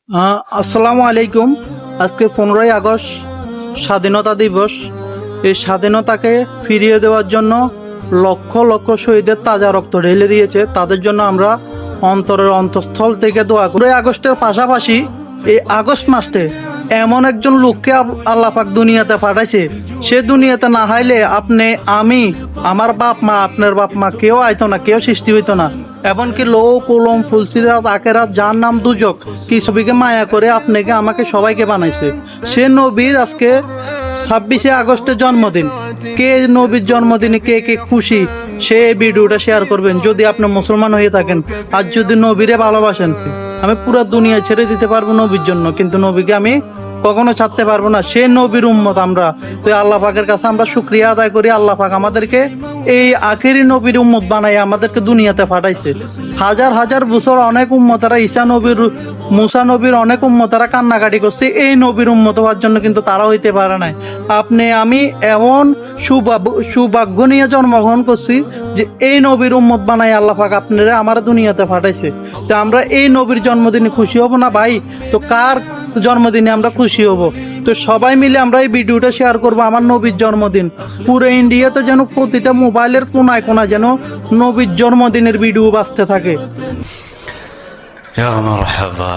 আসসালামু আলাইকুম। আজকে 15ই আগস্ট স্বাধীনতা দিবস। এই স্বাধীনতাকে ফিরিয়ে দেওয়ার জন্য লক্ষ লক্ষ শহীদের তাজা রক্ত ঢেলে দিয়েছে। তাদের জন্য আমরা অন্তরের অন্তঃস্থল থেকে দোয়া করি। 15ই আগস্টের পাশাপাশি এই আগস্ট মাসে এমন একজন লোককে আল্লাহ পাক দুনিয়াতে পাঠাইছে, সে দুনিয়াতে না হাইলে আপনি, আমি, আমার বাপ মা, আপনার বাপ মা কেউ আইতো না, কেউ সৃষ্টি হইতো না। এমনকি লো কলম ফুলসিরাত আখেরাত যার নাম দুজক কি ছবিকে মায়া করে আপনাকে আমাকে সবাইকে বানাইছে। সে নবীর আজকে 26শে আগস্টের জন্মদিন। কে নবীর জন্মদিনে কে কে খুশি, সে এই ভিডিওটা শেয়ার করবেন যদি আপনি মুসলমান হয়ে থাকেন। আর যদি নবীরে ভালোবাসেন, আমি পুরো দুনিয়া ছেড়ে দিতে পারবো নবীর জন্য, কিন্তু নবীকে আমি কখনো ছাড়তে পারবো না। সে নবীর উম্মত আমরা। তো আল্লাহ পাকের কাছে আমরা শুকরিয়া আদায় করি, আল্লাহ পাক আমাদেরকে এই আখেরি নবীর উম্মত বানাই আমাদেরকে দুনিয়াতে পাঠাইছে। হাজার হাজার বছর অনেক উম্মতারা ঈসা নবীর, মুসা নবীর অনেক উম্মতারা কান্নাকাটি করছে এই নবীর উম্মত হওয়ার জন্য, কিন্তু তারা হইতে পারে নাই। আপনি আমি এমন সৌভাগ্য নিয়ে জন্মগ্রহণ করছি যে এই নবীর উম্মত বানাই আল্লাহ পাক আপনারা আমার দুনিয়াতে পাঠাইছে। তো আমরা এই নবীর জন্মদিনে খুশি হব না ভাই? তো কার জন্মদিনে আমরা খুশি হব? তো সবাই মিলে আমরা এই ভিডিওটা শেয়ার করব আমার নবীর জন্মদিন। পুরো ইন্ডিয়াতে যেন প্রতিটা মোবাইলের কোনায় কোনায় যেন নবীর জন্মদিনের ভিডিও বাজতে থাকে। يا مرحبا